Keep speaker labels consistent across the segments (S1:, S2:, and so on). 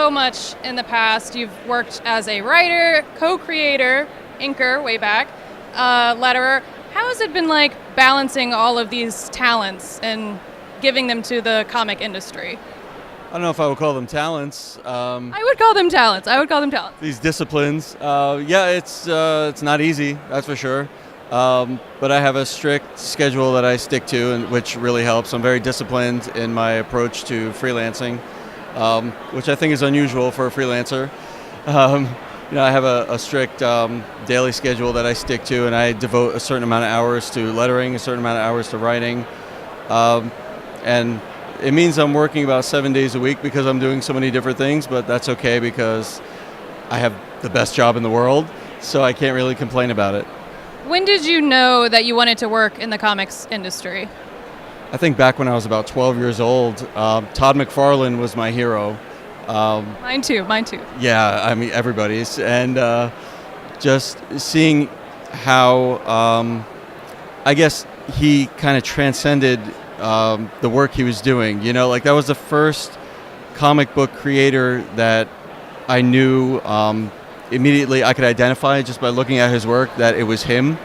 S1: so much in the past. You've worked as a writer, co-creator, inker way back, letterer. How has it been like balancing all of these talents and giving them to the comic industry?
S2: I don't know if I would call them talents.
S1: I would call them talents.
S2: These disciplines. Yeah, it's not easy, that's for sure. But I have a strict schedule that I stick to, and which really helps. I'm very disciplined in my approach to freelancing, which I think is unusual for a freelancer. I have a strict daily schedule that I stick to, and I devote a certain amount of hours to lettering, a certain amount of hours to writing, and it means I'm working about 7 days a week because I'm doing so many different things, but that's okay because I have the best job in the world, so I can't really complain about it.
S1: When did you know that you wanted to work in the comics industry?
S2: I think back when I was about 12 years old, Todd McFarlane was my hero.
S1: Mine too.
S2: Yeah, I mean, everybody's. And just seeing how, I guess, he kind of transcended the work he was doing. You know, like that was the first comic book creator that I knew immediately I could identify just by looking at his work that it was him.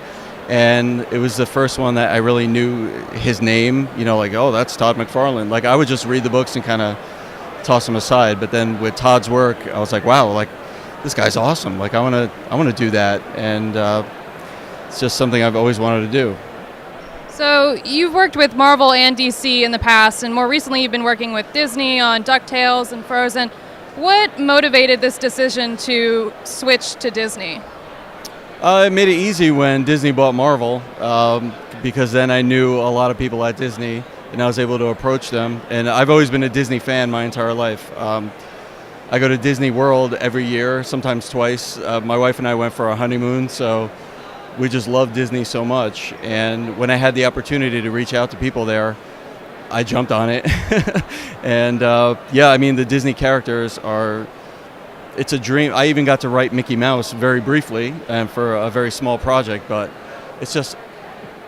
S2: And it was the first one that I really knew his name, you know, like, oh, that's Todd McFarlane. Like I would just read the books and kind of toss them aside. But then with Todd's work, I was like, wow, like this guy's awesome. Like I want to do that. And it's just something I've always wanted to do.
S1: So you've worked with Marvel and DC in the past, and more recently you've been working with Disney on Ducktales and Frozen. What motivated this decision to switch to Disney?
S2: It made it easy when Disney bought Marvel, because then I knew a lot of people at Disney, and I was able to approach them. And I've always been a Disney fan my entire life. I go to Disney World every year, sometimes twice. My wife and I went for our honeymoon, so we just love Disney so much. And when I had the opportunity to reach out to people there, I jumped on it. And yeah, I mean, the Disney characters it's a dream. I even got to write Mickey Mouse very briefly and for a very small project, but it's just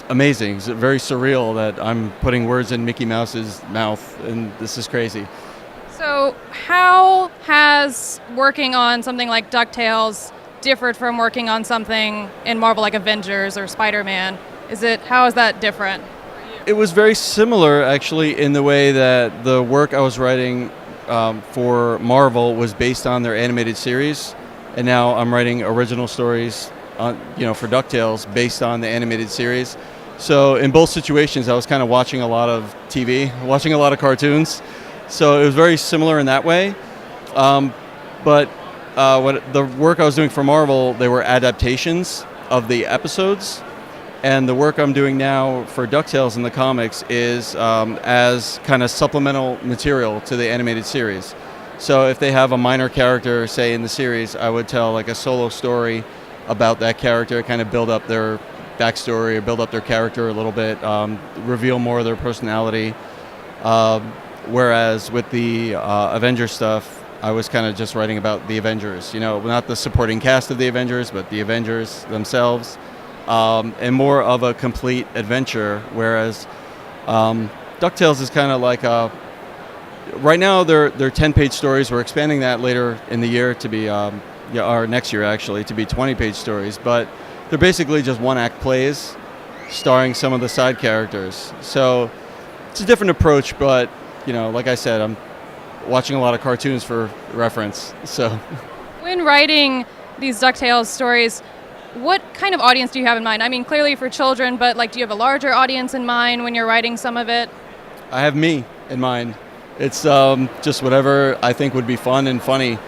S2: amazing. It's very surreal that I'm putting words in Mickey Mouse's mouth, and this is crazy.
S1: So how has working on something like DuckTales differed from working on something in Marvel like Avengers or Spider-Man? How is that different?
S2: It was very similar, actually, in the way that the work I was writing for Marvel was based on their animated series, and now I'm writing original stories, for DuckTales based on the animated series. So in both situations, I was kind of watching a lot of TV, watching a lot of cartoons. So it was very similar in that way. But what the work I was doing for Marvel, they were adaptations of the episodes. And the work I'm doing now for DuckTales in the comics is as kind of supplemental material to the animated series. So if they have a minor character, say in the series, I would tell like a solo story about that character, kind of build up their backstory or build up their character a little bit, reveal more of their personality. Whereas with the Avengers stuff, I was kind of just writing about the Avengers, not the supporting cast of the Avengers, but the Avengers themselves. And more of a complete adventure, whereas DuckTales is kind of like right now they're 10-page stories. We're expanding that later in the year to be, or next year actually, to be 20-page stories. But they're basically just one-act plays starring some of the side characters. So it's a different approach, but, like I said, I'm watching a lot of cartoons for reference. So
S1: when writing these DuckTales stories, what kind of audience do you have in mind? I mean, clearly for children, but do you have a larger audience in mind when you're writing some of it?
S2: I have me in mind. It's just whatever I think would be fun and funny,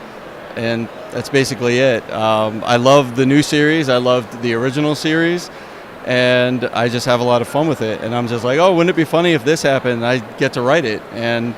S2: and that's basically it. I love the new series. I loved the original series, and I just have a lot of fun with it. And I'm just like, oh, wouldn't it be funny if this happened? I get to write it, and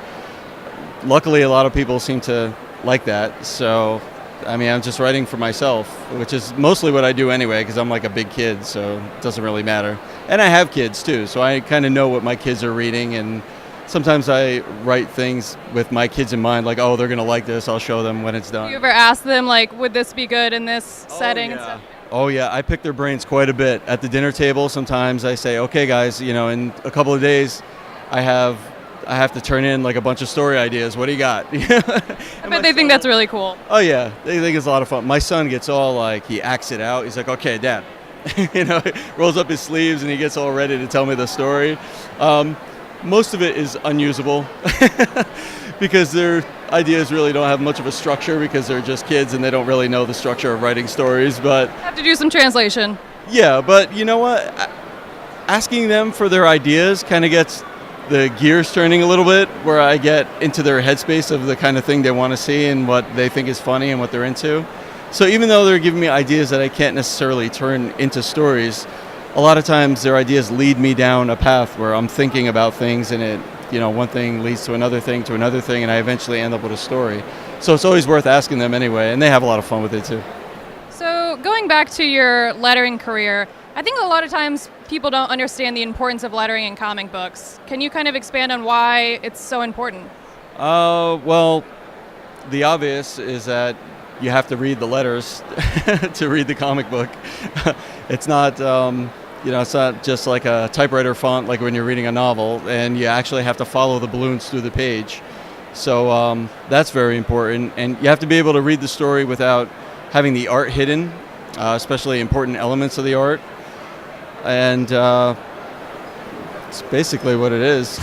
S2: luckily a lot of people seem to like that. So I mean, I'm just writing for myself, which is mostly what I do anyway, because I'm like a big kid, so it doesn't really matter. And I have kids too, so I kind of know what my kids are reading, and sometimes I write things with my kids in mind, like, oh, they're going to like this, I'll show them when it's done.
S1: Do you ever ask them, would this be good in this setting?
S2: Yeah.
S1: And stuff?
S2: Oh, yeah, I pick their brains quite a bit. At the dinner table, sometimes I say, okay, guys, in a couple of days, I have I have to turn in like a bunch of story ideas. What do you got?
S1: I bet they think that's really cool.
S2: Oh yeah, they think it's a lot of fun. My son gets all like, he acts it out. He's like, okay, Dad. Rolls up his sleeves and he gets all ready to tell me the story. Most of it is unusable because their ideas really don't have much of a structure because they're just kids and they don't really know the structure of writing stories. But
S1: Have to do some translation.
S2: yeah, but you know what? Asking them for their ideas kind of gets the gears turning a little bit, where I get into their headspace of the kind of thing they want to see and what they think is funny and what they're into. So even though they're giving me ideas that I can't necessarily turn into stories, a lot of times their ideas lead me down a path where I'm thinking about things and it, one thing leads to another thing, and I eventually end up with a story. So it's always worth asking them anyway, and they have a lot of fun with it too.
S1: So going back to your lettering career, I think a lot of times people don't understand the importance of lettering in comic books. Can you kind of expand on why it's so important?
S2: Well, the obvious is that you have to read the letters to read the comic book. It's not, it's not just like a typewriter font like when you're reading a novel, and you actually have to follow the balloons through the page. So that's very important, and you have to be able to read the story without having the art hidden, especially important elements of the art. And it's basically what it is.